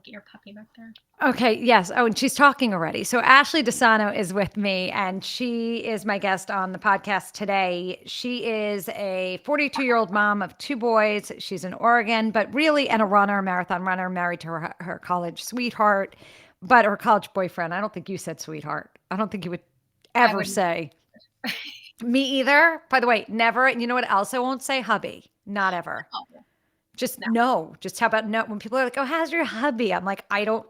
look at your puppy back there. Okay, yes. Oh, and she's talking already. So Ashley Dessano is with me, and she is my guest on the podcast today. She is a 42-year-old mom of two boys. She's in Oregon, but really, and a runner, a marathon runner, married to her college sweetheart, but her college boyfriend. I don't think you said sweetheart. I don't think you would I ever would. say. Me either. By the way, never. And you know what else I won't say? Hubby. Not ever. No, Just no. no. Just how about no? When people are like, "Oh, how's your hubby?" I'm like, I don't.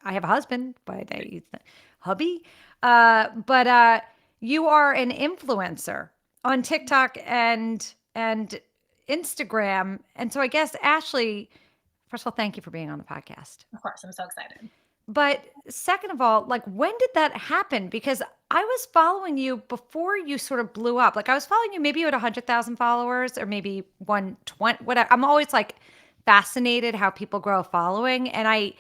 I have a husband, but they hubby. But you are an influencer on TikTok and Instagram, and so I guess Ashley. First of all, thank you for being on the podcast. Of course, I'm so excited. But second of all, like when did that happen? Because I was following you before you sort of blew up. Like I was following you, maybe you had 100,000 followers or maybe 120, whatever. I'm always like fascinated how people grow a following. And I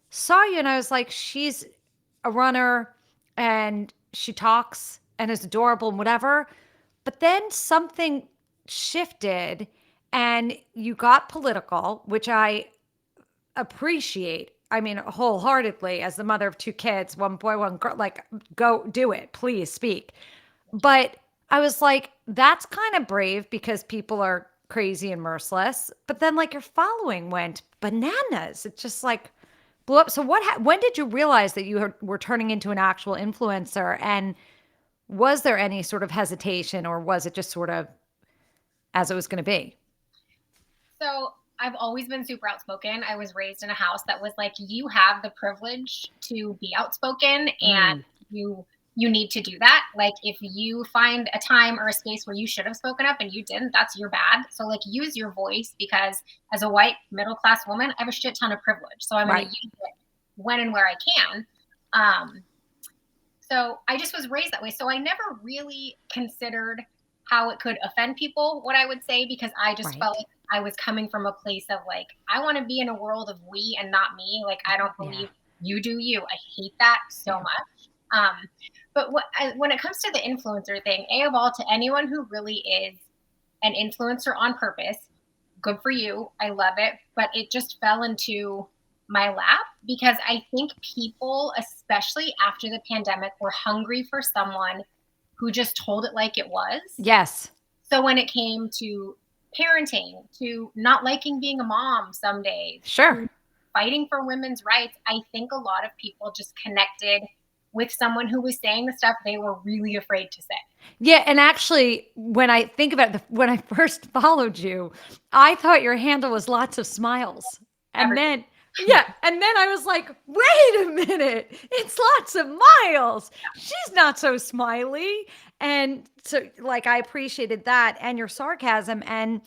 saw you and I was like, she's a runner and she talks and is adorable and whatever. But then something shifted and you got political, which I appreciate. I mean, wholeheartedly as the mother of two kids, one boy, one girl, like, go do it, please speak. But I was like, that's kind of brave because people are crazy and merciless. But then, like, your following went bananas. It just like blew up. So, when did you realize that you were turning into an actual influencer? And was there any sort of hesitation or was it just sort of as it was going to be? So I've always been super outspoken. I was raised in a house that was like, you have the privilege to be outspoken and Mm, you need to do that. Like if you find a time or a space where you should have spoken up and you didn't, that's your bad. So like use your voice because as a white middle class woman, I have a shit ton of privilege. So I'm going to right. use it when and where I can. Um, so I just was raised that way. So I never really considered how it could offend people, what I would say, because I just felt Right. like I was coming from a place of like, I want to be in a world of we and not me. Like, I don't Yeah. believe you do you. I hate that so Yeah. much. But when it comes to the influencer thing, A of all, to anyone who really is an influencer on purpose, good for you. I love it. But it just fell into my lap because I think people, especially after the pandemic, were hungry for someone who just told it like it was. Yes. So when it came to parenting, to not liking being a mom some days, Sure. to fighting for women's rights, I think a lot of people just connected with someone who was saying the stuff they were really afraid to say. Yeah, and actually, when I think about when I first followed you, I thought your handle was lots of smiles. And Everybody. then, yeah, and then I was like, wait a minute, it's lots of miles. She's not so smiley. And so like I appreciated that and your sarcasm and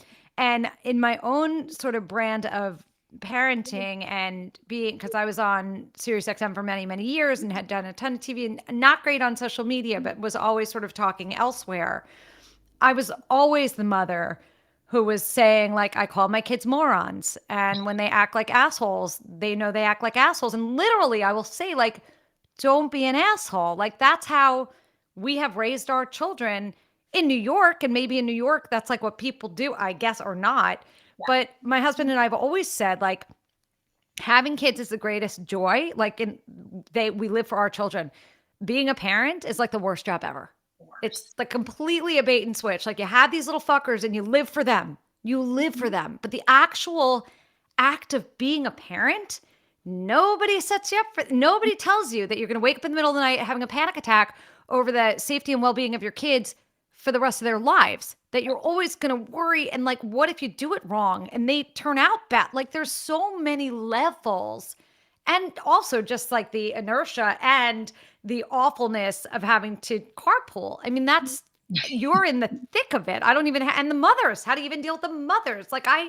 in my own sort of brand of parenting and being because I was on Sirius XM for many, many years and had done a ton of TV and not great on social media, but was always sort of talking elsewhere. I was always the mother who was saying, like, I call my kids morons. And when they act like assholes, they know they act like assholes. And literally, I will say, like, don't be an asshole. Like, that's how we have raised our children in New York. And maybe in New York, that's like what people do, I guess, or not. Yeah. But my husband and I have always said, like, having kids is the greatest joy. Like, we live for our children. Being a parent is like the worst job ever. It's Worse. like completely a bait and switch. Like you have these little fuckers and you live for them. You live for Mhm. them. But the actual act of being a parent, nobody sets you up for, nobody tells you that you're going to wake up in the middle of the night having a panic attack over the safety and well-being of your kids for the rest of their lives. That you're always going to worry and like, what if you do it wrong and they turn out bad? Like there's so many levels and also just like the inertia and the awfulness of having to carpool. I mean, that's you're in the thick of it. I don't even and the mothers, how do you even deal with the mothers? Like I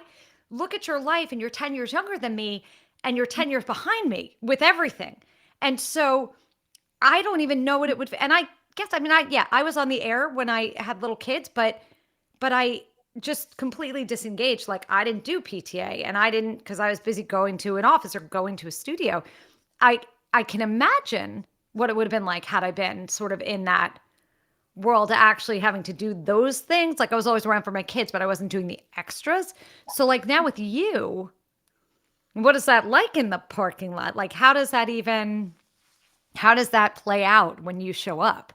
look at your life and you're 10 years younger than me and you're 10 years behind me with everything. And so I don't even know what it would and I guess I mean I was on the air when I had little kids, but I just completely disengaged. Like I didn't do PTA and I didn't because I was busy going to an office or going to a studio. I I can imagine what it would have been like had I been sort of in that world actually having to do those things. Like I was always around for my kids, but I wasn't doing the extras. So like now with you, What is that like in the parking lot? Like, how does that play out when you show up?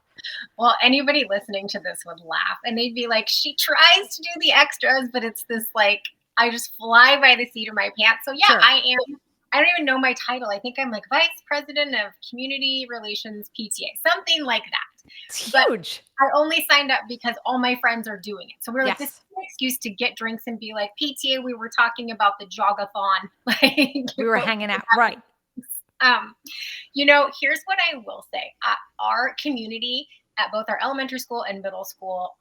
Well, anybody listening to this would laugh and they'd be like, she tries to do the extras, but it's this like, I just fly by the seat of my pants. So yeah, Sure. I don't even know my title. I think I'm like Vice President of Community Relations PTA, something like that. It's But huge. I only signed up because all my friends are doing it. So we're like, this is Yes. an excuse to get drinks and be like, PTA, we were talking about the jogathon. Like, We were hanging out. Right. um, here's what I will say. Our community at both our elementary school and middle school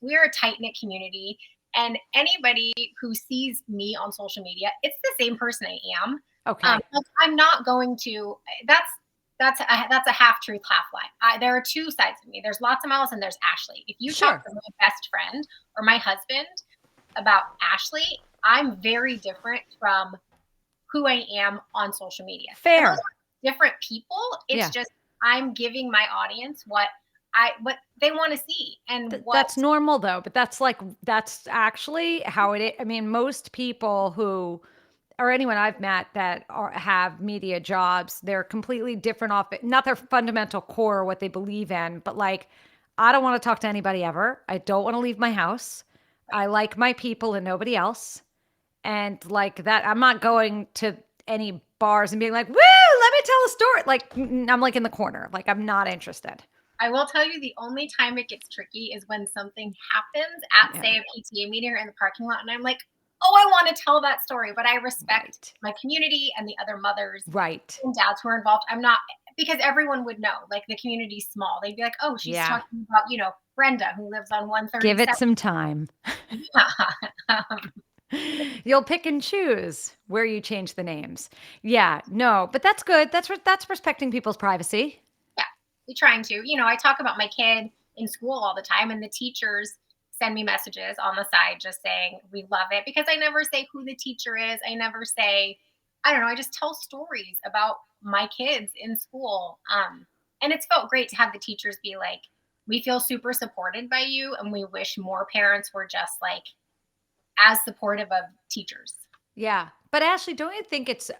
we're a tight knit community. And anybody who sees me on social media, it's the same person I am. Okay. Like, I'm not going to, that's a half truth, half lie. There are two sides of me. There's lots of Miles and there's Ashley. If you talk Sure. to my best friend or my husband about Ashley, I'm very different from who I am on social media. And those Fair. are different people. It's Yeah. just I'm giving my audience what they want to see and what That's normal though, but that's actually how it is. I mean, most people who or anyone I've met that have media jobs, they're completely different off it. Not their fundamental core, what they believe in, but like, I don't want to talk to anybody ever. I don't want to leave my house. right. I like my people and nobody else. And like that, I'm not going to any bars and being like, woo, let me tell a story. Like, I'm like in the corner. Like, I'm not interested. I will tell you the only time it gets tricky is when something happens at, Yeah. say, a PTA meeting or in the parking lot, and I'm like, oh, I want to tell that story, but I respect Right. my community and the other mothers Right. and dads who are involved. I'm not because everyone would know, like the community's small. They'd be like, oh, she's Yeah. talking about, Brenda who lives on Give it 137. some time. You'll pick and choose where you change the names. Yeah, no, but that's good. That's respecting people's privacy. Yeah, we're trying to. I talk about my kid in school all the time, and the teachers send me messages on the side just saying, we love it. Because I never say who the teacher is. I never say, I don't know, I just tell stories about my kids in school. And it's felt great to have the teachers be like, we feel super supported by you, and we wish more parents were just like as supportive of teachers. Yeah. But Ashley, don't you think it's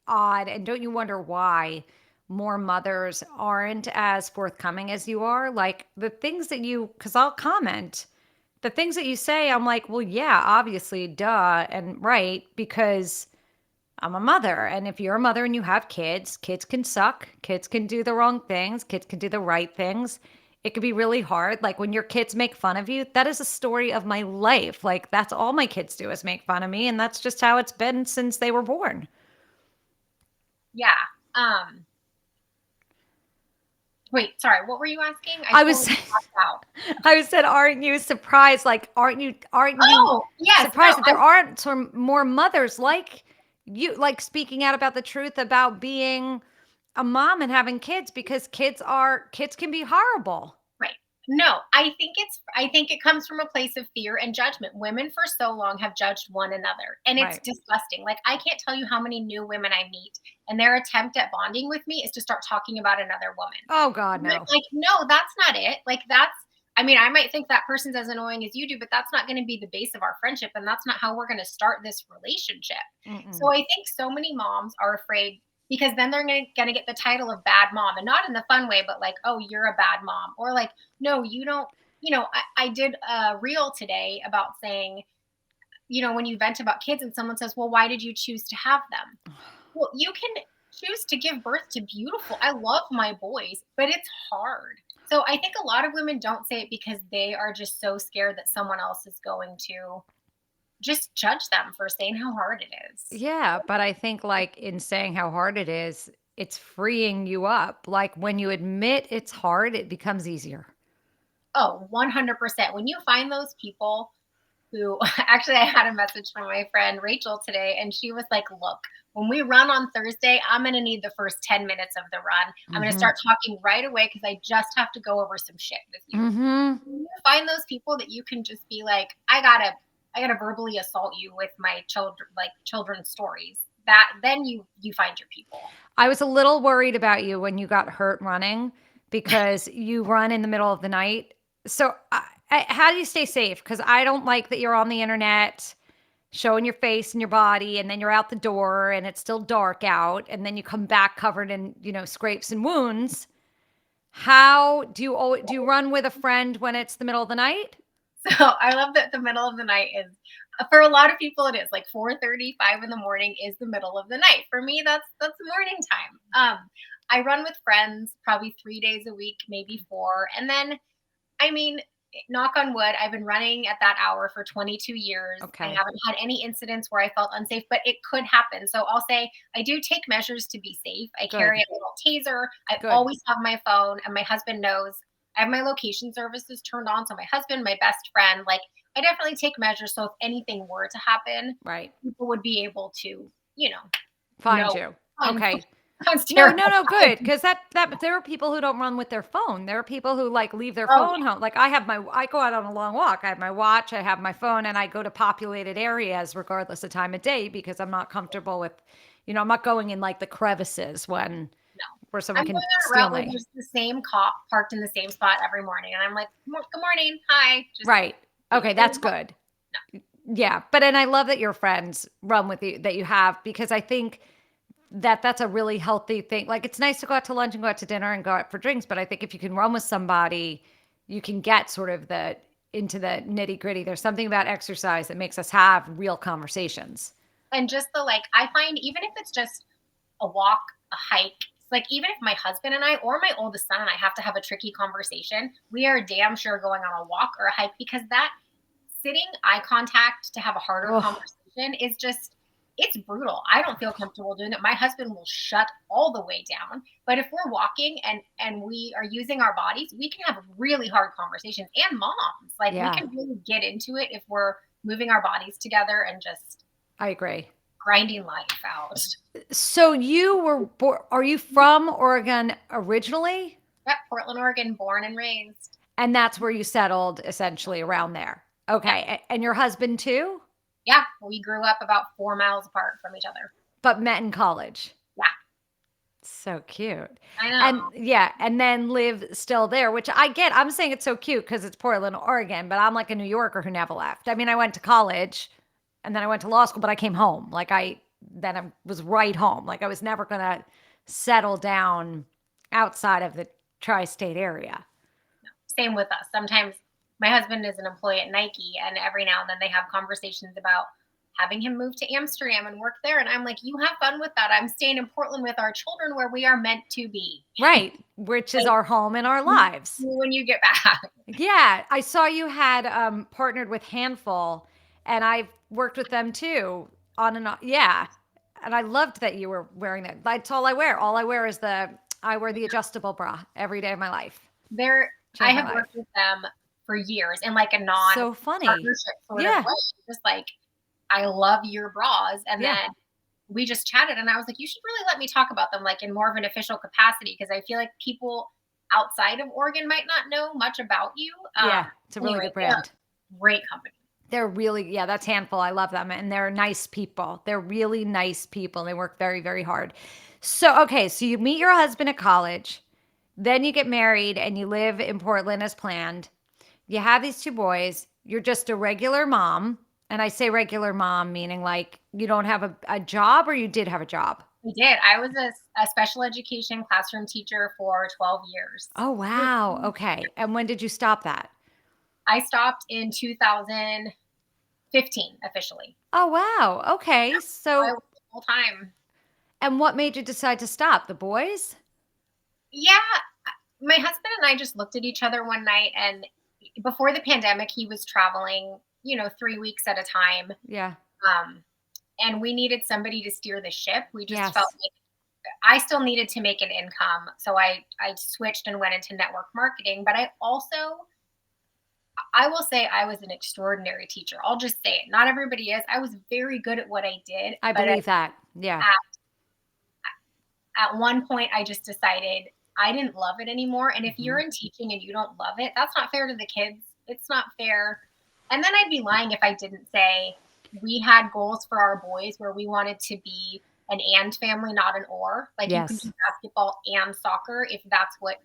odd and don't you wonder why more mothers aren't as forthcoming as you are? Like the things that you cuz I'll comment, the things that you say, I'm like, "Well, yeah, obviously, duh." And right, because I'm a mother. And if you're a mother and you have kids, kids can suck, kids can do the wrong things, kids can do the right things. It can be really hard. Like when your kids make fun of you, that is a story of my life. Like that's all my kids do is make fun of me. And that's just how it's been since they were born. Yeah. Um, Wait, sorry, what were you asking? I I was totally blocked out. I was said, aren't you surprised? Like, aren't you Oh, yes. surprised No, that there aren't some more mothers like you, like speaking out about the truth about being a mom and having kids because kids can be horrible. right. No, I think it comes from a place of fear and judgment. Women for so long have judged one another, and it's Right. disgusting. Like I can't tell you how many new women I meet, and their attempt at bonding with me is to start talking about another woman. Oh God, I'm no. like, no, that's not it. Like I mean, I might think that person's as annoying as you do, but that's not going to be the base of our friendship, and that's not how we're going to start this relationship. So Mm-mm. I think so many moms are afraid because then they're gonna get the title of bad mom, and not in the fun way, but like, oh, you're a bad mom, or like, no, you don't. I did a reel today about saying, when you vent about kids and someone says, well, why did you choose to have them? Well, you can choose to give birth to beautiful. I love my boys, but it's hard. So I think a lot of women don't say it because they are just so scared that someone else is going to just judge them for saying how hard it is. Yeah, but I think like in saying how hard it is, it's freeing you up. Like when you admit it's hard, it becomes easier. Oh, 100%. When you find those people who actually, I had a message from my friend Rachel today, and she was like, look, when we run on Thursday, I'm going to need the first 10 minutes of the run. I'm going to Mhm. start talking right away because I just have to go over some shit with you. Mhm. When you find those people that you can just be like, I gotta verbally assault you with my children, like children's stories. That then you find your people. I was a little worried about you when you got hurt running because you run in the middle of the night. So, how do you stay safe? Because I don't like that you're on the internet showing your face and your body, and then you're out the door and it's still dark out, and then you come back covered in, scrapes and wounds. How do you run with a friend when it's the middle of the night? So I love that the middle of the night is for a lot of people it is like 4:30, 5 in the morning is the middle of the night. For me, that's morning time. I run with friends probably 3 days a week, maybe four. And then I mean, knock on wood, I've been running at that hour for 22 years. I Okay, haven't had any incidents where I felt unsafe, but it could happen. So I'll say I do take measures to be safe. I carry good, a little taser. I good. always have my phone, and my husband knows I have my location services turned on. So my husband, my best friend, like I definitely take measures. So if anything were to happen, Right. people would be able to, you know, Find know you. I'm, Okay. I'm No, terrible. no, no, good. Because that there are people who don't run with their phone. There are people who like leave their Oh phone home. Like I go out on a long walk. I have my watch, I have my phone, and I go to populated areas regardless of time of day because I'm not comfortable with, I'm not going in like the crevices no. where someone I'm going can on a steal route where me. there's the same cop parked in the same spot every morning, and I'm like, "Good morning, hi." Just Right. Okay, there's that's no, good. Yeah, but and I love that your friends run with you that you have because I think that's a really healthy thing. Like it's nice to go out to lunch and go out to dinner and go out for drinks, but I think if you can run with somebody, you can get sort of the into the nitty gritty. There's something about exercise that makes us have real conversations. and just the like, I find even if it's just a walk, a hike, like even if my husband and I or my oldest son and I have to have a tricky conversation, we are damn sure going on a walk or a hike because that sitting eye contact to have a harder Oh, conversation is just it's brutal. I don't feel comfortable doing it. My husband will shut all the way down. But if we're walking and we are using our bodies, we can have really hard conversations. And moms, like we yeah, can really get into it if we're moving our bodies together and just I agree. grinding life out. So are you from Oregon originally? Yep, Portland, Oregon, born and raised. And that's where you settled essentially around there. Yeah. Okay. And your husband too, Yeah. We grew up about 4 miles apart from each other. but met in college. Yeah. So cute. I know. And yeah, and then live still there, which I get. I'm saying it's so cute because it's Portland, Oregon, but I'm like a New Yorker who never left. I mean, I went to college and then I went to law school, but I came home. Then I was right home. Like I was never going to settle down outside of the tri-state area. Same with us. Sometimes my husband is an employee at Nike, and every now and then they have conversations about having him move to Amsterdam and work there. And I'm like, you have fun with that. I'm staying in Portland with our children where we are meant to be. Right, which is Like, our home and our you- lives. when you get back. Yeah, I saw you had partnered with Handful, and I've worked with them too on and on. Yeah, and I loved that you were wearing that. That's all I wear. All I wear is I wear the adjustable bra every day of my life. I Changed my have life. worked with them for years in like a non So funny. partnership sort of Yeah, way. Just like, I love your bras. And yeah, then we just chatted, and I was like, you should really let me talk about them like in more of an official capacity because I feel like people outside of Oregon might not know much about you. yeah. It's a really Anyway, good they're brand. a great company. They're really, yeah, that's Handful. I love them. And they're nice people. They're really nice people. They work very, very hard. So, okay, so you meet your husband at college, then you get married and you live in Portland as planned. You have these two boys. You're just a regular mom. And I say regular mom, meaning like you don't have a job or you did have a job. We did. I was a special education classroom teacher for 12 years. Oh, wow. Okay. And when did you stop that? I stopped in 2015 officially. Oh, wow. Okay. So I So, was full time. and what made you decide to stop? The boys? Yeah, my husband and I just looked at each other one night, and before the pandemic, he was traveling, 3 weeks at a time. Yeah. Um, and we needed somebody to steer the ship. We just felt Yes. like I still needed to make an income. So I switched and went into network marketing, but I will say I was an extraordinary teacher. I'll just say it. Not everybody is. I was very good at what I did, I but believe that. Yeah. at one point I just decided I didn't love it anymore. And if you're Mhm. in teaching and you don't love it, that's not fair to the kids. It's not fair. And then I'd be lying if I didn't say we had goals for our boys where we wanted to be an and family, not an or. Like you can do Yes. basketball and soccer if that's what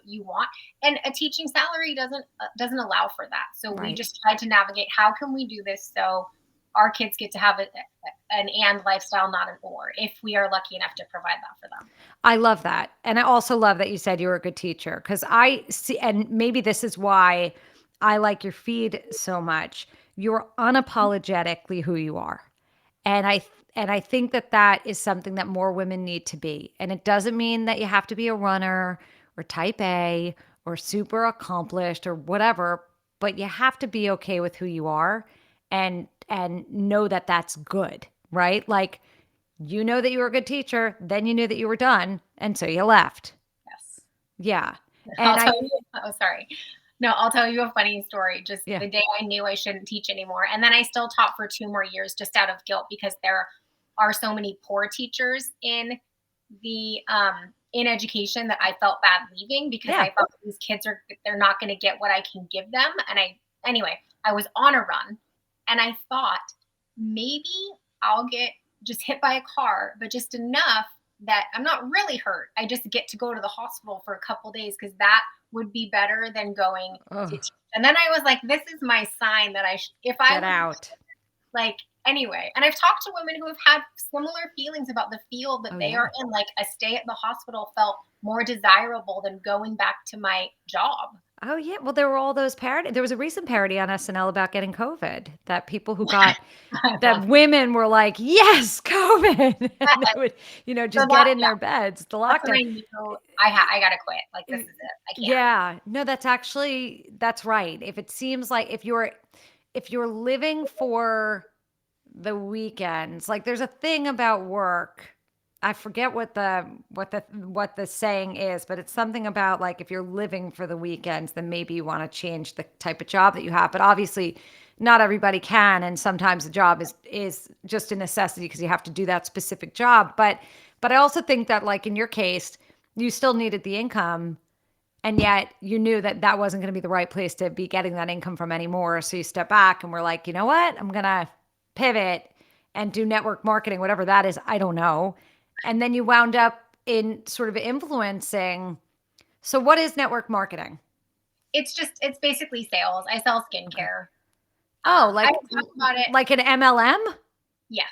you want. And a teaching salary doesn't allow for that. So we Right. just tried to navigate how can we do this so our kids get to have an and lifestyle, not an or, if we are lucky enough to provide that for them. I love that. And I also love that you said you were a good teacher because I see, and maybe this is why I like your feed so much. You're unapologetically who you are. And I think that that is something that more women need to be. And it doesn't mean that you have to be a runner or type A or super accomplished or whatever, but you have to be okay with who you are and know that that's good, right? Like you know that you were a good teacher, then you knew that you were done, and so you left. Yes. Yeah. I'll And I tell you. Oh, sorry. No, I'll tell you a funny story. Just yeah. the day I knew I shouldn't teach anymore. And then I still taught for 2 more years just out of guilt because there are so many poor teachers in education that I felt bad leaving because Yeah. I thought these kids they're not going to get what I can give them. And anyway, I was on a run and I thought maybe I'll get just hit by a car, but just enough that I'm not really hurt. I just get to go to the hospital for a couple days because that would be better than going to Ugh, teach. And then I was like, this is my sign that if I get would out. like anyway. And I've talked to women who have had similar feelings about the field that Oh they yeah. are in. Like a stay at the hospital felt more desirable than going back to my job. Oh yeah. Well, there were all those parody. There was a recent parody on SNL about getting COVID that people who got I love that women were like, yes, COVID. And they that. would, The just get lock, in yeah, their beds, the that's when lockdown. I knew I gotta quit. Like this is it. I can't. Yeah. No, that's right. If it seems like if you're living for the weekends, like there's a thing about work. I forget what the saying is, but it's something about like if you're living for the weekends, then maybe you want to change the type of job that you have. But obviously, not everybody can, and sometimes the job is just a necessity because you have to do that specific job. But I also think that like in your case, you still needed the income and yet you knew that that wasn't going to be the right place to be getting that income from anymore. So you step back and we're like, you know what? I'm going to pivot and do network marketing, whatever that is. I don't know. And then you wound up in sort of influencing. So what is network marketing? It's basically sales. I sell Okay. skincare. Oh, I don't talk about it. like an MLM? Yes.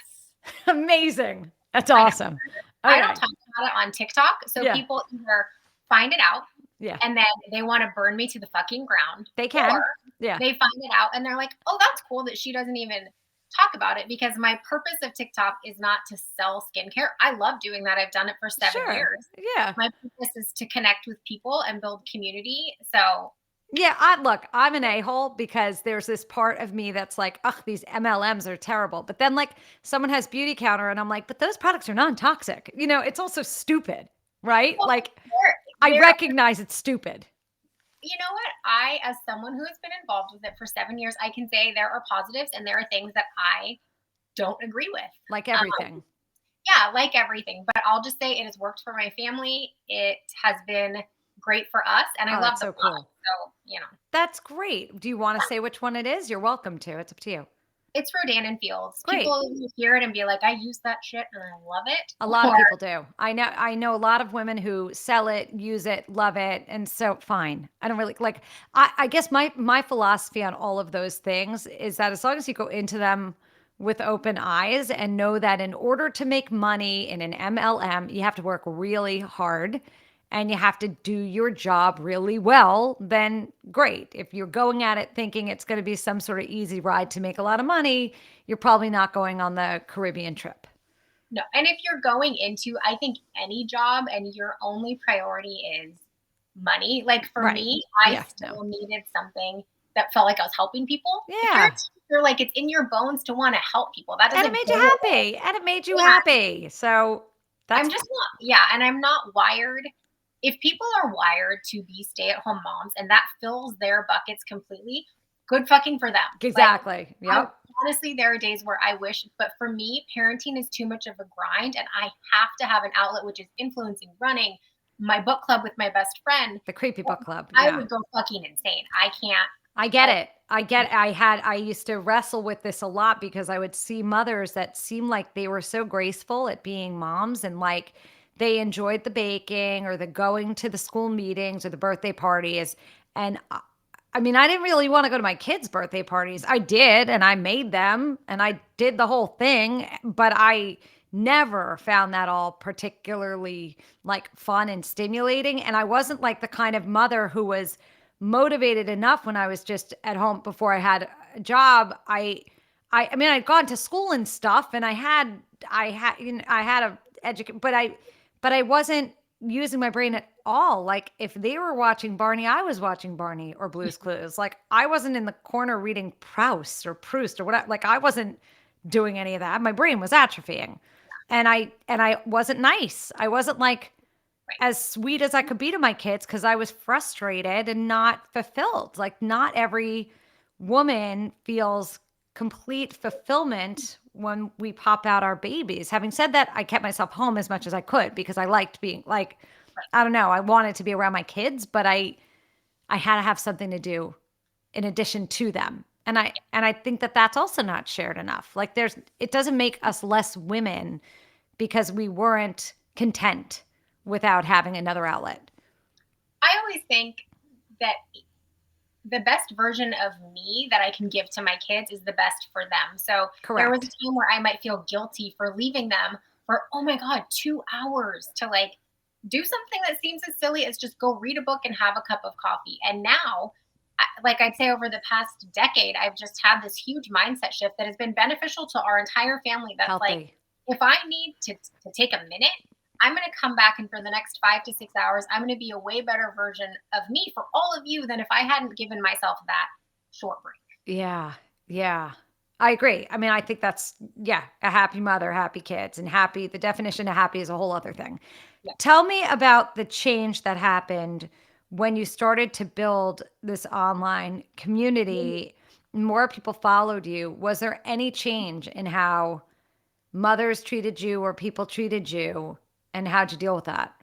Amazing. That's I know. awesome. I don't Okay. talk about it on TikTok. So Yeah. people either find it out Yeah. and then they want to burn me to the fucking ground, They or can. Yeah. they find it out and they're like, oh, that's cool that she doesn't even talk about it because my purpose of TikTok is not to sell skincare. I love doing that. I've done it for seven Sure. years. Yeah. My purpose is to connect with people and build community. So Yeah, I'm an a-hole because there's this part of me that's like, ugh, these MLMs are terrible. But then like someone has beauty counter and I'm like, but those products are non-toxic. It's also stupid, right? well, Like there, I there recognize it's stupid, you know what? I, as someone who has been involved with it for 7 years, I can say there are positives and there are things that I don't agree with. like Um, everything. yeah, like everything. But I'll just say it has worked for my family. It has been great for us, and I Oh, love that's the so product. cool. So That's great. Do you want to say which one it is? You're welcome to. It's up to you. it's Rodan and Fields. Great. People will hear it and be like, "I use that shit and I love it." A lot of Or people do. I know a lot of women who sell it, use it, love it, and so fine. I don't really like I guess my philosophy on all of those things is that as long as you go into them with open eyes and know that in order to make money in an MLM, you have to work really hard and you have to do your job really well, then great. If you're going at it thinking it's going to be some sort of easy ride to make a lot of money, you're probably not going on the Caribbean trip. no, and if you're going into, I think any job and your only priority is money. Like for Right. me, I Yeah, no. still needed something that felt like I was helping people. If you're a Yeah. teacher, like it's in your bones to want to help people. That And it doesn't made go you away. happy. And it made you Yeah, happy. So I'm that's just not, yeah, and I'm not wired. If people are wired to be stay at home moms and that fills their buckets completely, good fucking for them. Like, exactly. I Yep. honestly, there are days where I wish, but for me, parenting is too much of a grind, and I have to have an outlet, which is influencing, running, my book club with my best friend. The creepy book club. I Yeah. would go fucking insane. I can't. I get I, it. I used to wrestle with this a lot because I would see mothers that seemed like they were so graceful at being moms and like they enjoyed the baking or the going to the school meetings or the birthday parties. And I mean, I didn't really want to go to my kids' birthday parties. I did, and I made them, and I did the whole thing, but I never found that all particularly like fun and stimulating. And I wasn't like the kind of mother who was motivated enough when I was just at home before I had a job. I mean, I'd gone to school and stuff, and I had a educate, but I wasn't using my brain at all. Like if they were watching Barney, I was watching Barney or Blue's Clues. Like I wasn't in the corner reading Proust or whatever. Like I wasn't doing any of that. My brain was atrophying. And I wasn't nice. I wasn't like Right. as sweet as I could be to my kids because I was frustrated and not fulfilled. Like not every woman feels complete fulfillment when we pop out our babies. Having said that, I kept myself home as much as I could because I liked being like, Right. I don't know, I wanted to be around my kids, but I had to have something to do in addition to them. And I think that that's also not shared enough. Like it doesn't make us less women because we weren't content without having another outlet. I always think that the best version of me that I can give to my kids is the best for them. So there was a Correct. time where I might feel guilty for leaving them for, oh my God, 2 hours to like do something that seems as silly as just go read a book and have a cup of coffee. And now, like I'd say over the past decade, I've just had this huge mindset shift that has been beneficial to our entire family. That's like, Healthy. if I need to take a minute, I'm going to come back and for the next 5 to 6 hours, I'm going to be a way better version of me for all of you than if I hadn't given myself that short break. Yeah. Yeah. I agree. I mean, I think that's, yeah, a happy mother, happy kids, and happy. The definition of happy is a whole other thing. Yeah. Tell me about the change that happened when you started to build this online community. More people followed you. Was there any change in how mothers treated you or people treated you, and how'd you deal with that?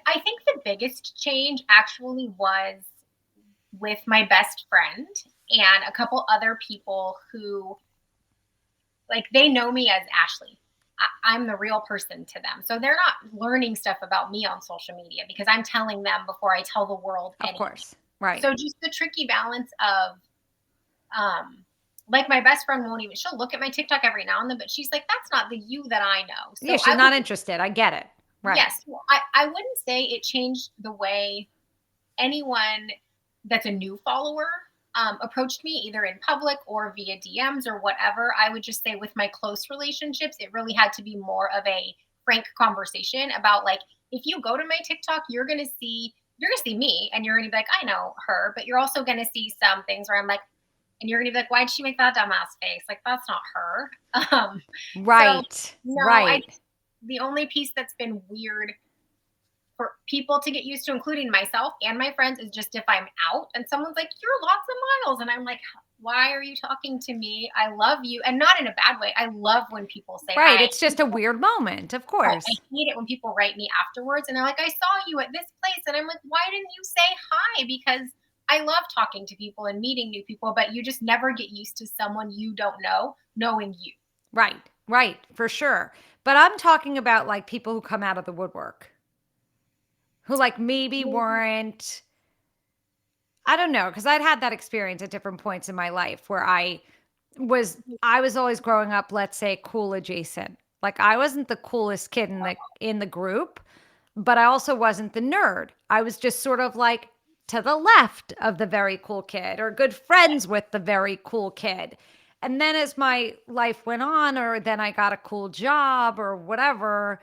I think the biggest change actually was with my best friend and a couple other people who, like, they know me as Ashley. I'm the real person to them. So they're not learning stuff about me on social media because I'm telling them before I tell the world Of anything. course. Right. So just the tricky balance of, um, like my best friend won't even, she'll look at my TikTok every now and then, but she's like, that's not the you that I know. Yeah, So she's I not would, interested. I get it. Right. yes, well, I wouldn't say it changed the way anyone that's a new follower approached me either in public or via DMs or whatever. I would just say with my close relationships, it really had to be more of a frank conversation about like, if you go to my TikTok, you're gonna see me and you're gonna be like, I know her, but you're also gonna see some things where I'm like, and you're gonna be like, why'd she make that dumbass face? Like that's not her. So Right. no, I Right. the only piece that's been weird for people to get used to, including myself and my friends, is just if I'm out and someone's like, "You're lots of miles," and I'm like, "Why are you talking to me? I love you," and not in a bad way. I love when people say Right. hi. It's just a weird moment, of Right. I course. hate it when people write me afterwards and they're like, "I saw you at this place," and I'm like, "Why didn't you say hi?" Because I love talking to people and meeting new people, but you just never get used to someone you don't know knowing you. Right. Right. For sure. But I'm talking about like people who come out of the woodwork, who like maybe Yeah. weren't, I don't know, because I'd had that experience at different points in my life where I was always growing up, let's say, cool adjacent. Like I wasn't the coolest kid in the group, but I also wasn't the nerd. I was just sort of like to the left of the very cool kid or good friends with the very cool kid. And then as my life went on, or then I got a cool job or whatever,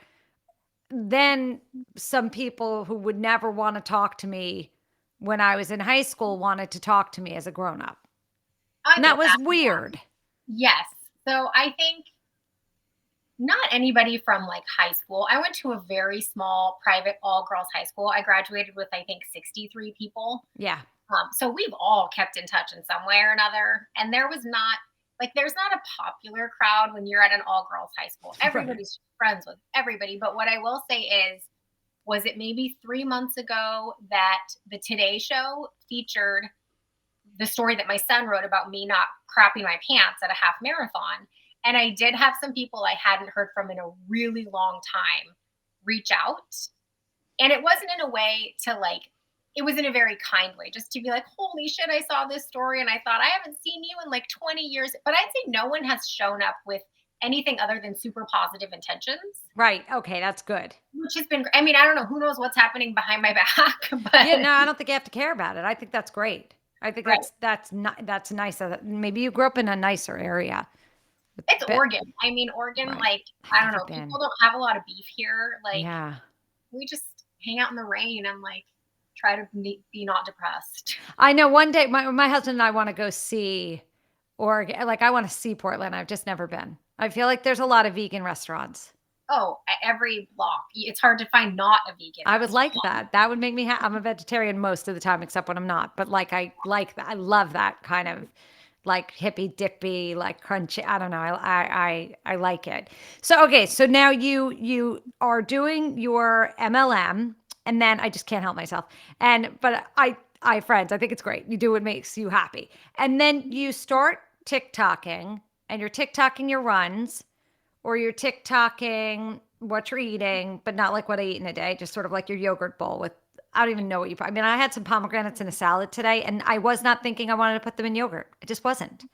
then some people who would never want to talk to me when I was in high school wanted to talk to me as a grown up. I And that get was that. weird. Yes. So I think not anybody from like high school. I went to a very small private all girls high school. I graduated with I think 63 people. Yeah, So we've all kept in touch in some way or another. And there was not like there's not a popular crowd when you're at an all girls high school. right. Everybody's friends with everybody. But what I will say is, was it maybe 3 months ago that the Today Show featured the story that my son wrote about me not crapping my pants at a half marathon. And I did have some people I hadn't heard from in a really long time reach out. And it wasn't in a way to like it was in a very kind way, just to be like, holy shit, I saw this story and I thought I haven't seen you in like 20 years. But I'd say no one has shown up with anything other than super positive intentions, Right. Okay, that's good. which has been, I mean, I don't know, who knows what's happening behind my back, Yeah, but no, I don't think you have to care about it. I think that's great. I think right. that's nice. Maybe you grew up in a nicer area. It's But Oregon. I mean, Oregon, right. like, I Have don't you know, been? people don't have a lot of beef here. Like, Yeah. we just hang out in the rain and like try to be not depressed. I know one day my husband and I want to go see Oregon. Like I want to see Portland. I've just never been. I feel like there's a lot of vegan restaurants. Oh, every block. It's hard to find not a vegan I would like restaurant. that. That would make me I'm a vegetarian most of the time, except when I'm not. But like I like that. I love that kind of like hippy dippy, like crunchy. I don't know. I like it. So okay, so now you are doing your MLM, and then I just can't help myself. And but I friends, I think it's great. You do what makes you happy, and then you start TikToking, and you're TikToking your runs, or you're TikToking what you're eating, but not like what I eat in a day, just sort of like your yogurt bowl with, I don't even know what you put. I mean, I had some pomegranates in a salad today, and I was not thinking I wanted to put them in yogurt. I just wasn't.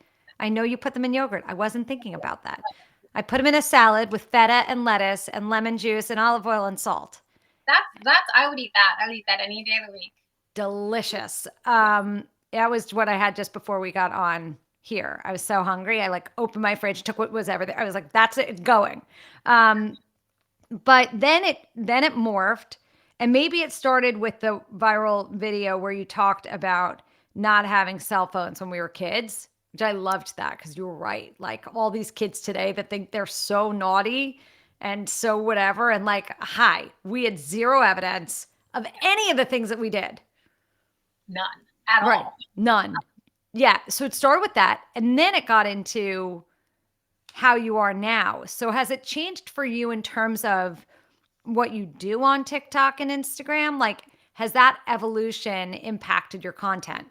I know you put them in yogurt. I wasn't thinking about that. I put them in a salad with feta and lettuce and lemon juice and olive oil and salt. That's I would eat that. I would eat that any day of the week. Delicious. Yeah. That was what I had just before we got on here. I was so hungry. I like opened my fridge, took what was ever there. I was like, that's it, it's going. Um, but then it morphed, and maybe it started with the viral video where you talked about not having cell phones when we were kids, which I loved that because you were right. Like all these kids today that think they're so naughty and so whatever. And like, hi, we had zero evidence of any of the things that we did. None at Right. all. None. Yeah. So it started with that. And then it got into how you are now. So has it changed for you in terms of what you do on TikTok and Instagram? Like, has that evolution impacted your content?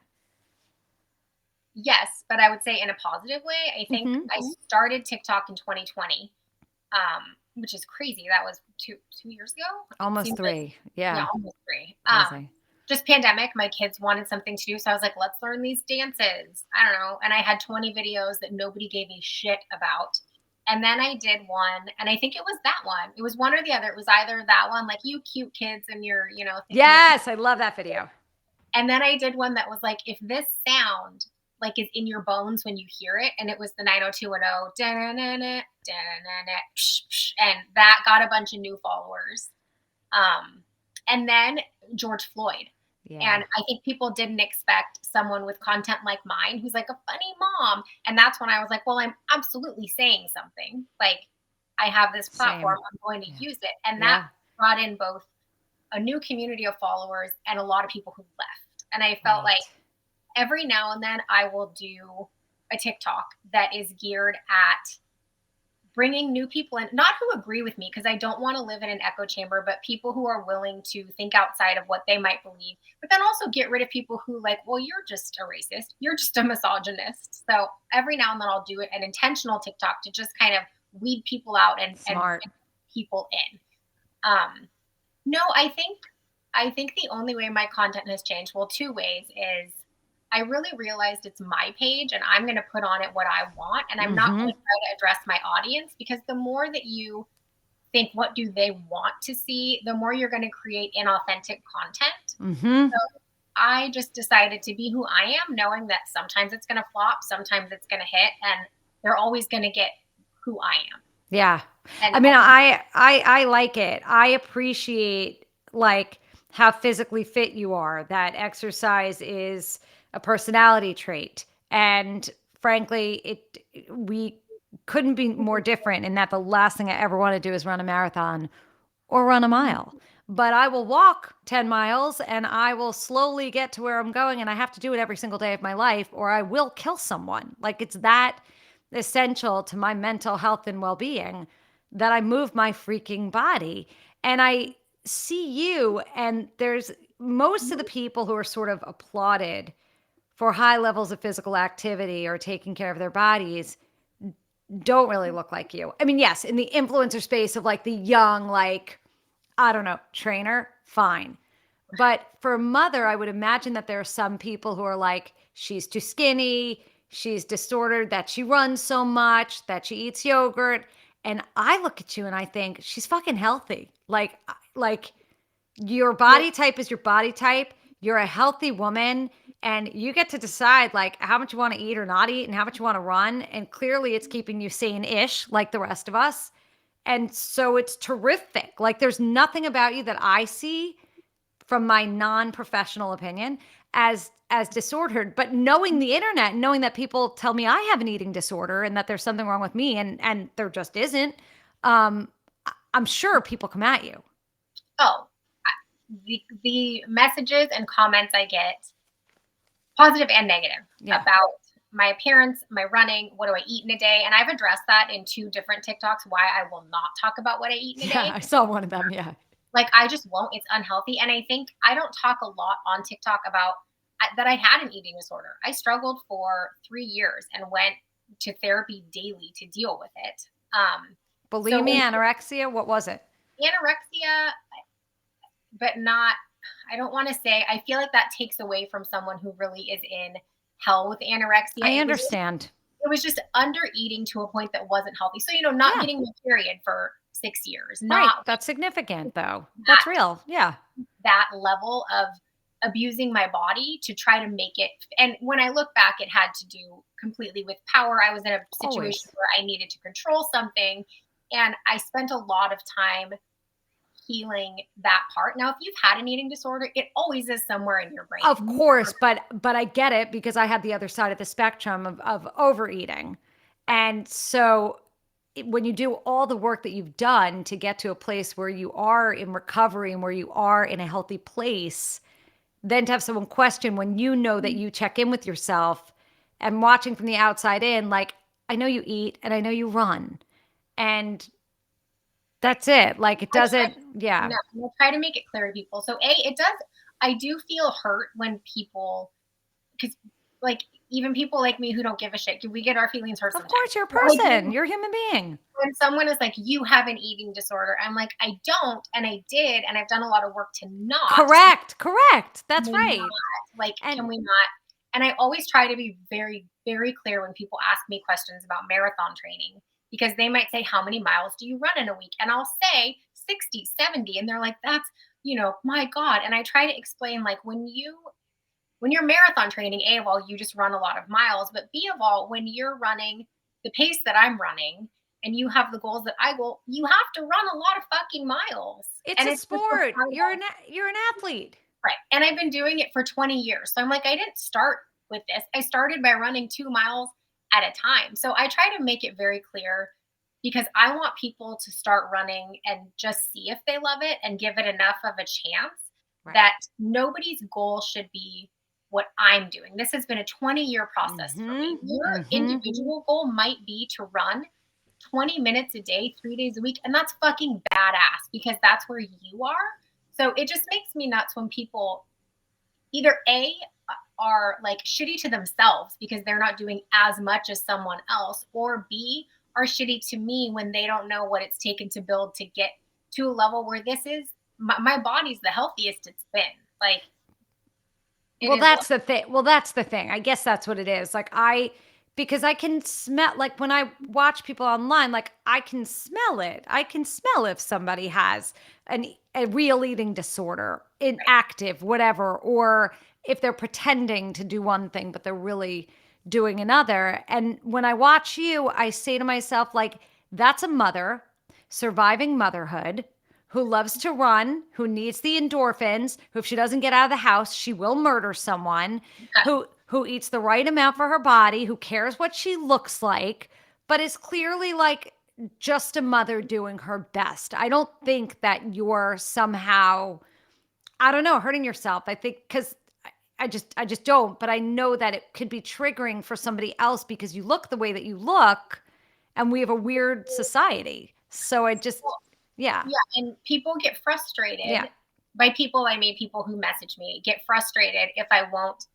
Yes, but I would say in a positive way. I think Hmm. I started TikTok in 2020, which is crazy. That was two years ago. It Almost seems like, three. yeah, Yeah. almost three. Crazy. Just pandemic. My kids wanted something to do, so I was like, let's learn these dances. I don't know, and I had 20 videos that nobody gave a shit about. And then I did one, and I think it was that one. It was one or the other. It was either that one, like you cute kids, and you're, thinking this. Yes. I love that video. And then I did one that was like, if this sound like is in your bones when you hear it, and it was the 90210, da-na-na-na, da-na-na-na, psh, psh, and that got a bunch of new followers. And then George Floyd. Yeah. And I think people didn't expect someone with content like mine who's like a funny mom. And that's when I was like, well, I'm absolutely saying something. Like, I have this platform, Same. I'm going to Yeah. use it. And that Yeah. brought in both a new community of followers and a lot of people who left. And I felt like Right. every now and then I will do a TikTok that is geared at bringing new people in, not who agree with me, because I don't want to live in an echo chamber, but people who are willing to think outside of what they might believe, but then also get rid of people who like, well, you're just a racist, you're just a misogynist. So every now and then I'll do an intentional TikTok to just kind of weed people out and Smart. people in. No, I think the only way my content has changed, well, two ways, is I really realized it's my page and I'm going to put on it what I want, and I'm not going Hmm. to try to address my audience, because the more that you think what do they want to see, the more you're going to create inauthentic content. Hmm. So I just decided to be who I am, knowing that sometimes it's going to flop, sometimes it's going to hit, and they're always going to get who I am. Yeah. And I mean, I like it. I appreciate like how physically fit you are. That exercise is a personality trait. And frankly, we couldn't be more different in that the last thing I ever want to do is run a marathon or run a mile. But I will walk 10 miles and I will slowly get to where I'm going, and I have to do it every single day of my life or I will kill someone. Like it's that essential to my mental health and well-being that I move my freaking body. And I see you, and there's most of the people who are sort of applauded for high levels of physical activity or taking care of their bodies don't really look like you. I mean, yes, in the influencer space of like the young, like, I don't know, trainer, fine. But for a mother, I would imagine that there are some people who are like, she's too skinny, she's disordered, that she runs so much, that she eats yogurt. And I look at you and I think she's fucking healthy. Like your Well, body type is your body type. You're a healthy woman and you get to decide like how much you want to eat or not eat and how much you want to run. And clearly it's keeping you sane-ish like the rest of us. And so it's terrific. Like there's nothing about you that I see from my non-professional opinion as disordered, but knowing the internet, knowing that people tell me I have an eating disorder and that there's something wrong with me and there just isn't, um I'm sure people come at you. oh, the messages and comments I get, positive and negative, Yeah. about my appearance, my running, what do I eat in a day, and I've addressed that in 2 different TikToks why I will not talk about what I eat in a Yeah, day. I saw one of them. Yeah. Like, I just won't. It's unhealthy. And I think I don't talk a lot on TikTok about that I had an eating disorder. I struggled for 3 years and went to therapy daily to deal with it. So Bulimia, when anorexia, what was it? anorexia, but not, I don't want to say, I feel like that takes away from someone who really is in hell with anorexia. I It understand. was just under eating to a point that wasn't healthy. So, not Yeah. getting my period for 6 years, Right. not like That's significant though. That's that real. Yeah. that level of abusing my body to try to make it. And when I look back, it had to do completely with power. I was in a situation Always. where I needed to control something, and I spent a lot of time healing that part. Now, if you've had an eating disorder, it always is somewhere in your brain. Of course, but I get it because I had the other side of the spectrum of overeating. And so when you do all the work that you've done to get to a place where you are in recovery and where you are in a healthy place, then to have someone question when you know that you check in with yourself and watching from the outside in, like, I know you eat and I know you run. And that's it. Like it I try doesn't, yeah. no, I try to make it clear to people. So, it does. I do feel hurt when people, because, like, even people like me who don't give a shit, we get our feelings hurt Of sometimes. course, you're a So I person. do, You're a human being. when someone is like, "You have an eating disorder," I'm like, "I don't, and I did, and I've done a lot of work to not. Correct. Correct. Can That's we right. not? Like, can And we not?" And I always try to be very, very clear when people ask me questions about marathon training, because they might say, "How many miles do you run in a week?" And I'll say 60, 70, and they're like, "That's, my God." And I try to explain, like, when you're marathon training, A of all, you just run a lot of miles, but B of all, when you're running the pace that I'm running and you have the goals that I will, you have to run a lot of fucking miles. it's And a it's just a sport. part of, You're an athlete. right. And I've been doing it for 20 years. So I'm like, I didn't start with this. I started by running 2 miles at a time. So I try to make it very clear, because I want people to start running and just see if they love it and give it enough of a chance, Right. that nobody's goal should be what I'm doing. This has been a 20-year process for me. Mhm. Your Mhm. individual goal might be to run 20 minutes a day, 3 days a week, and that's fucking badass because that's where you are. So it just makes me nuts when people either A, are like shitty to themselves because they're not doing as much as someone else, or B, are shitty to me when they don't know what it's taken to build to get to a level where this is my body's the healthiest it's been. Like, it Well, is what. that's the thing. Well, that's the thing. I guess that's what it is. Because I can smell, like when I watch people online, like I can smell it. I can smell if somebody has a real eating disorder, inactive, whatever, or if they're pretending to do one thing, but they're really doing another. And when I watch you, I say to myself, like, that's a mother surviving motherhood who loves to run, who needs the endorphins, who if she doesn't get out of the house, she will murder someone, who eats the right amount for her body, who cares what she looks like, but is clearly like just a mother doing her best. I don't think that you're somehow, I don't know, hurting yourself. I think cuz I just don't, but I know that it could be triggering for somebody else because you look the way that you look and we have a weird society. So I just Well, yeah. yeah, and people get Yeah. frustrated. By people, I mean people who message me get frustrated if I won't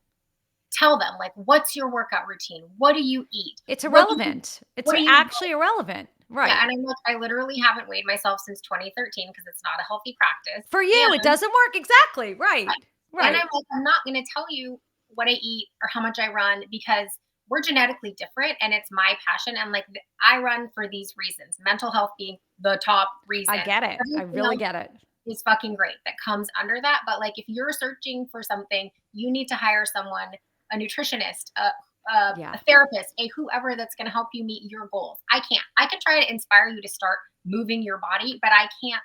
tell them, like, what's your workout routine? What do you eat? It's What do you irrelevant. It's what do you actually irrelevant. Yeah, Right. and I'm like, I literally haven't weighed myself since 2013 because it's not a healthy practice. For you, it doesn't work. Exactly. Right. And I'm Right. like, I'm not gonna tell you what I eat or how much I run because we're genetically different and it's my passion. And like I run for these reasons, mental health being the top I reason. get it. I Everything really else get it. is fucking great that comes under that. But like if you're searching for something, you need to hire someone, a nutritionist, Yeah. a therapist, a whoever that's gonna help you meet your goals. I can't. I can try to inspire you to start moving your body, but I can't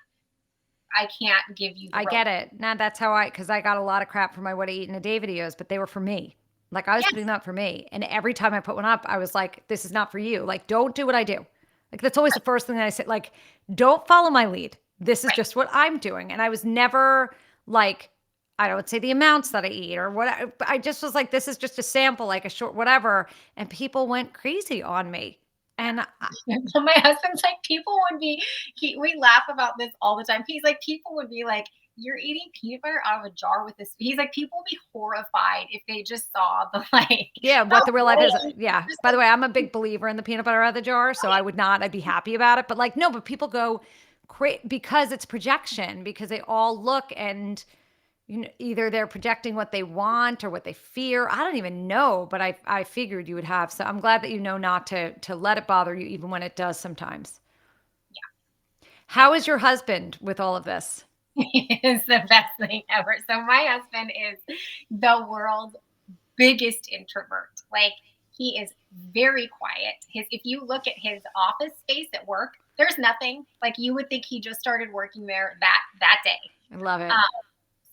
give you the I rope. get it. Now that's how because I got a lot of crap for my what I eat in a day videos, but they were for me. Like I was putting Yes, them up for me. And every time I put one up, I was like, this is not for you. Like, don't do what I do. Like that's always the right, first thing that I say. Like, don't follow my lead. This is right. just what I'm doing. And I was never like, I don't say the amounts that I eat or what I just was like, this is just a sample, like a short whatever. And people went crazy on me. And So my husband's like, people would be we laugh about this all the time. He's like, people would be like, "You're eating peanut butter out of a jar with this." He's like, people would be horrified if they just saw the like yeah, the what the real life is. way Yeah. just By the like way, I'm a big believer in the peanut butter out of the jar, so I would not. I'd be happy about it. But like, no, but people go because it's projection, because they all look and either they're projecting what they want or what they fear. I don't even know, but I figured you would have. So I'm glad that you know not to let it bother you, even when it does sometimes. yeah, How is your husband with all of this? it's the best thing ever. So my husband is the world's biggest introvert. Like he is very quiet. His if you look at his office space at work, there's nothing. Like you would think he just started working there that day. I love it. Um,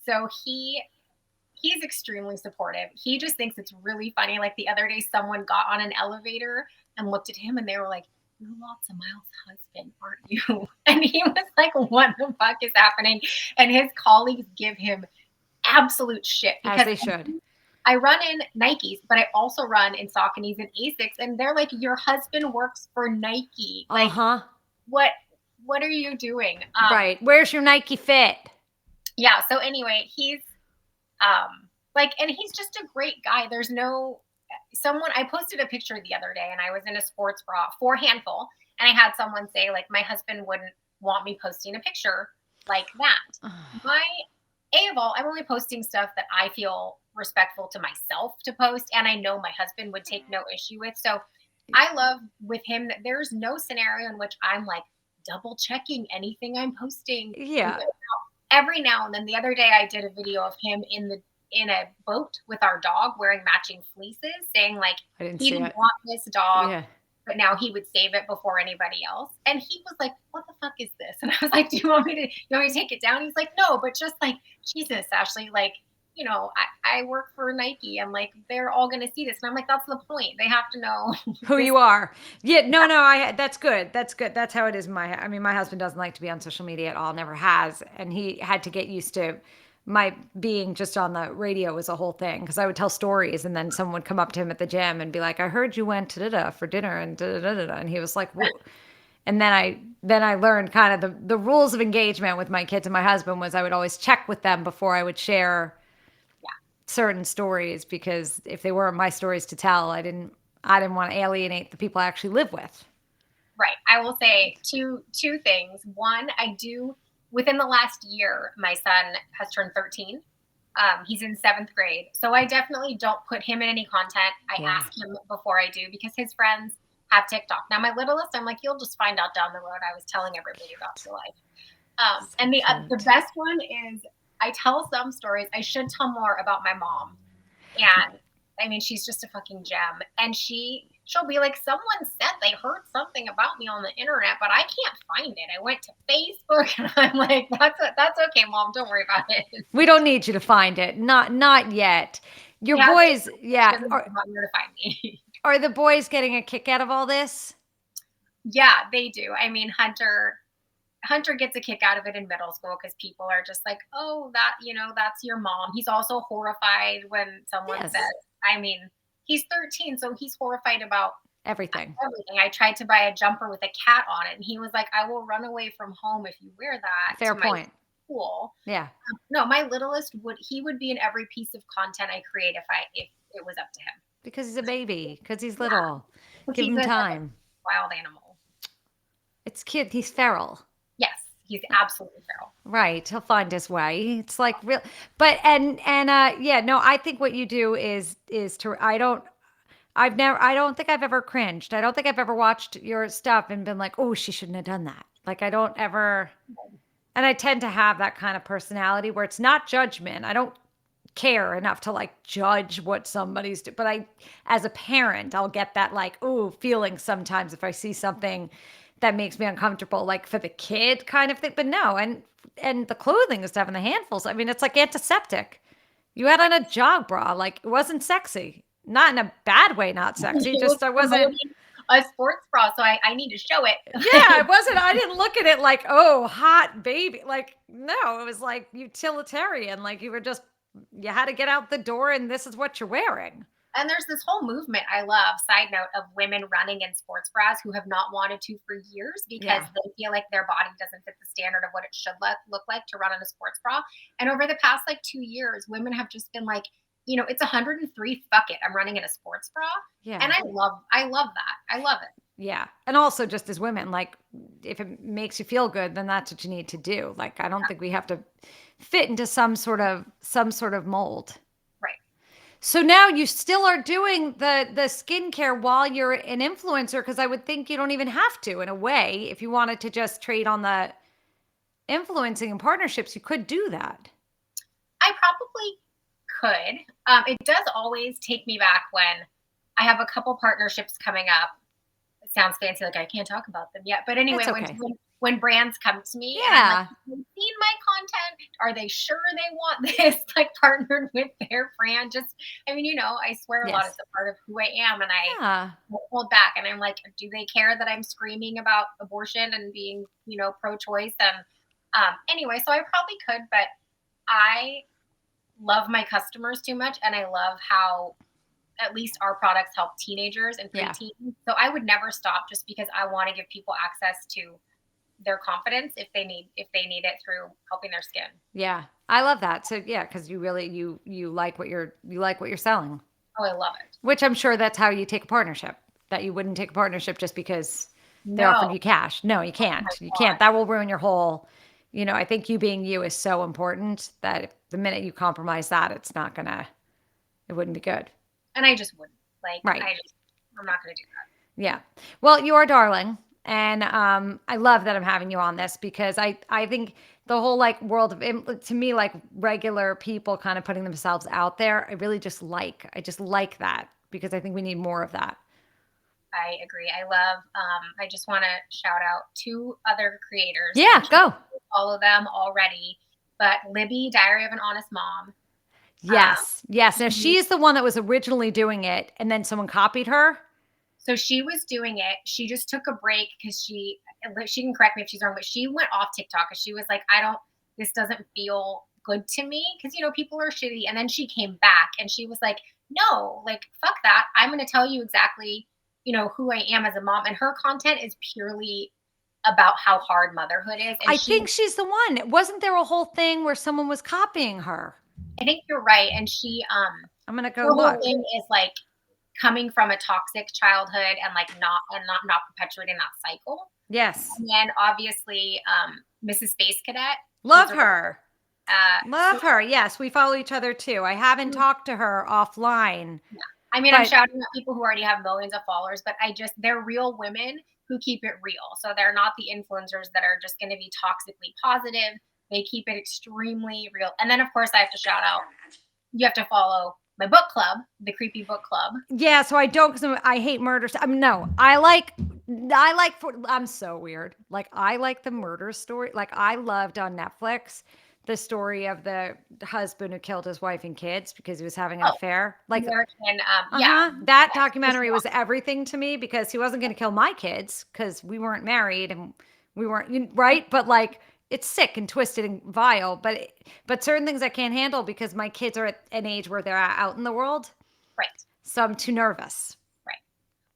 so he's extremely supportive. He just thinks it's really funny. Like the other day, someone got on an elevator and looked at him and they were like, "You're lots of miles husband, aren't you?" And he was like, "What the fuck is happening?" And his colleagues give him absolute shit As because they should. I run in Nikes, but I also run in Sauconys and Asics, and they're like, "Your husband works for Nike. Like, Uh-huh. what? What are you doing?" Right. Where's your Nike fit? Yeah. So anyway, and he's just a great guy. There's no someone I posted a picture the other day and I was in a sports bra for handful and I had someone say like my husband wouldn't want me posting a picture like that. My A of all, I'm only posting stuff that I feel respectful to myself to post and I know my husband would take no issue with. So I love with him that there's no scenario in which I'm like double checking anything I'm posting. Yeah. Every now and then, the other day I did a video of him in a boat with our dog wearing matching fleeces, saying like I didn't he see didn't it. want this dog, Yeah. but now he would save it before anybody else. And he was like, "What the fuck is this?" And I was like, "Do you want me to take it down?" He's like, "No, but just like Jesus, Ashley, like." I work for Nike and like they're all gonna see this. And I'm like, that's the point. They have to know Who this. you are. Yeah, no, that's good. That's good. That's how it is. I mean, my husband doesn't like to be on social media at all, never has. And he had to get used to my being just on the radio was a whole thing because I would tell stories and then someone would come up to him at the gym and be like, I heard you went to da for dinner and da da da da. And he was like, whoa. And then I learned kind of the rules of engagement with my kids and my husband was I would always check with them before I would share certain stories because if they weren't my stories to tell, I didn't want to alienate the people I actually live with. Right. I will say two things. One, I do within the last year, my son has turned 13. He's in seventh grade. So I definitely don't put him in any content. I Yeah. ask him before I do because his friends have TikTok. Now my littlest, I'm like, you'll just find out down the road. I was telling everybody about your life. So And the cute. best one is I tell some stories. I should tell more about my mom. And I mean, she's just a fucking gem. And she'll be like, someone said they heard something about me on the internet, but I can't find it. I went to Facebook and I'm like, that's okay, mom. Don't worry about it. We don't need you to find it. Not yet. Your Yeah, boys, she yeah, doesn't know where to find me. are the boys getting a kick out of all this? Yeah, they do. I mean, Hunter gets a kick out of it in middle school because people are just like, oh, that's your mom. He's also horrified when someone says, Yes. I mean, he's 13, so he's horrified about Everything. everything. I tried to buy a jumper with a cat on it, and he was like, I will run away from home if you wear that Fair to my point. school. Yeah. No, my littlest would be in every piece of content I create if it was up to him. Because he's a baby, because he's Yeah, little. because Give he's him a time. wild animal. It's cute. He's feral. Yes, he's absolutely feral. Right. He'll find his way. It's like real, but yeah, no, I think what you do is to I don't think I've ever cringed. I don't think I've ever watched your stuff and been like, "Oh, she shouldn't have done that." Like I don't ever, and I tend to have that kind of personality where it's not judgment. I don't care enough to like judge what somebody's doing. But as a parent, I'll get that like, ooh, feeling sometimes if I see something that makes me uncomfortable, like for the kid kind of thing. But no, and the clothing and stuff and the handfuls. I mean, it's like antiseptic. You had on a jog bra, like it wasn't sexy. Not in a bad way, not sexy. He was Just I wasn't. promoting a sports bra, so I need to show it. Yeah, it wasn't. I didn't look at it like, oh, hot baby. Like, no, it was like utilitarian. Like you were just, you had to get out the door and this is what you're wearing. And there's this whole movement I love, side note, of women running in sports bras who have not wanted to for years because Yeah. they feel like their body doesn't fit the standard of what it should look like to run in a sports bra. And over the past like 2 years, women have just been like, it's 103. Fuck it, I'm running in a sports bra, and Yeah. I love that. I love it. Yeah. And also just as women, like if it makes you feel good, then that's what you need to do. Like I don't think we have to fit into some sort of mold. Right. So now you still are doing the skincare while you're an influencer because I would think you don't even have to in a way. If you wanted to just trade on the influencing and partnerships, you could do that. I probably could. It does always take me back when I have a couple partnerships coming up. It sounds fancy, like I can't talk about them yet. But anyway, It's okay. when brands come to me and I'm like, Yeah. have you seen my content? Are they sure they want this? Like partnered with their brand? Just, I mean, I swear a lot is Yes. a part of who I am, and I Yeah. won't hold back. And I'm like, do they care that I'm screaming about abortion and being, pro-choice? And anyway, so I probably could, but I love my customers too much, and I love how at least our products help teenagers and Yeah. preteens. So I would never stop just because I want to give people access to their confidence if they need it through helping their skin. Yeah. I love that. So yeah, because you really you like what you're selling. Oh, I love it. Which I'm sure that's how you take a partnership. That you wouldn't take a partnership just because they offered No. you cash. No, you Oh my can't. You can't. god. That will ruin your whole, I think you being you is so important that if the minute you compromise that, it wouldn't be good. And I just wouldn't. Like Right. I'm not gonna do that. Yeah. Well, you are darling. And I love that I'm having you on this because I think the whole like world to me, like regular people kind of putting themselves out there, I just like that because I think we need more of that. I agree. I just wanna shout out two other creators. I'm Yeah, sure go. you follow them already. But Libby, Diary of an Honest Mom. Um, Yes. Yes. Now she she's the one that was originally doing it and then someone copied her. So she was doing it. She just took a break because she can correct me if she's wrong, but she went off TikTok because she was like, this doesn't feel good to me because people are shitty. And then she came back and she was like, no, like fuck that. I'm going to tell you exactly, who I am as a mom. And her content is purely about how hard motherhood is. And I think she's the one. Wasn't there a whole thing where someone was copying her? I think you're right. And I'm going to go her whole look. thing is like coming from a toxic childhood and like not perpetuating that cycle. Yes. And then obviously, Mrs. Space Cadet. Love her. So Love her. Yes, we follow each other too. I haven't talked to her offline, yeah. I mean, I'm but shouting at people who already have millions of followers, but they're real women who keep it real. So they're not the influencers that are just going to be toxically positive. They keep it extremely real. And then, of course, I have to shout out, you have to follow my book club, the Creepy Book Club. yeah, so I don't because I hate murder. No, I'm so weird. Like I like the murder story. Like I loved on Netflix the story of the husband who killed his wife and kids because he was having an Oh, affair. Like, American, yeah. that Yes. documentary was everything to me because he wasn't going to kill my kids because we weren't married and we weren't right. But like, it's sick and twisted and vile. But certain things I can't handle because my kids are at an age where they're out in the world, Right. so I'm too nervous. Right.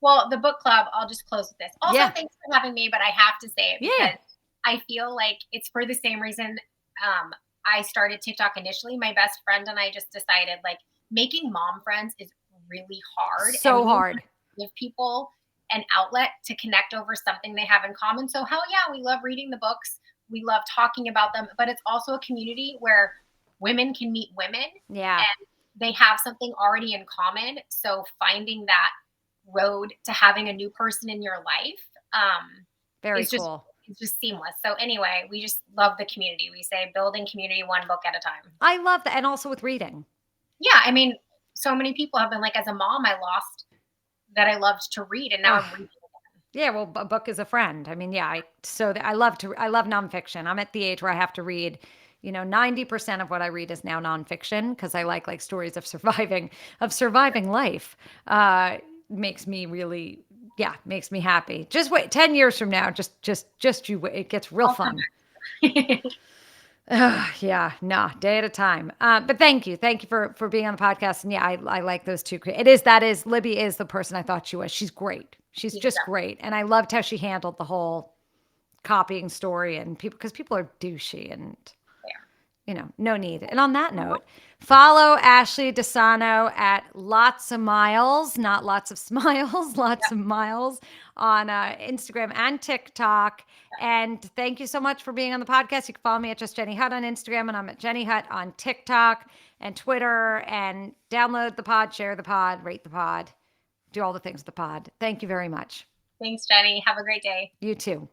Well, the book club, I'll just close with this. Also, Yeah. thanks for having me, but I have to say it Yeah. because I feel like it's for the same reason I started TikTok initially. My best friend and I just decided like making mom friends is really hard. So and we hard. give people an outlet to connect over something they have in common. So hell yeah, we love reading the books. We love talking about them, but it's also a community where women can meet women Yeah. and they have something already in common. So finding that road to having a new person in your life Very is just cool. it's just seamless. So anyway, we just love the community. We say building community one book at a time. I love that. And also with reading. Yeah, I mean, so many people have been like, as a mom, I lost that I loved to read, and now Ugh. I'm reading again. Yeah, well, a book is a friend. I mean, yeah, I love nonfiction. I'm at the age where I have to read, 90% of what I read is now nonfiction because I like stories of surviving life. Makes me really, yeah, makes me happy. Just wait, 10 years from now, just you wait. It gets real I'll come fun. back. Yeah, no, day at a time. But thank you for being on the podcast. And yeah, I like those two. That is Libby is the person I thought she was. She's great. She's She's the just best. great, and I loved how she handled the whole copying story and people because people are douchey and no need. And on that note, follow Ashley Dessano at Lots of Miles, not lots of smiles, lots Yeah, of miles on Instagram and TikTok. And thank you so much for being on the podcast. You can follow me at Just Jenny Hutt on Instagram, and I'm at Jenny Hutt on TikTok and Twitter. And download the pod, share the pod, rate the pod, do all the things with the pod. Thank you very much. thanks, Jenny. Have a great day. You too.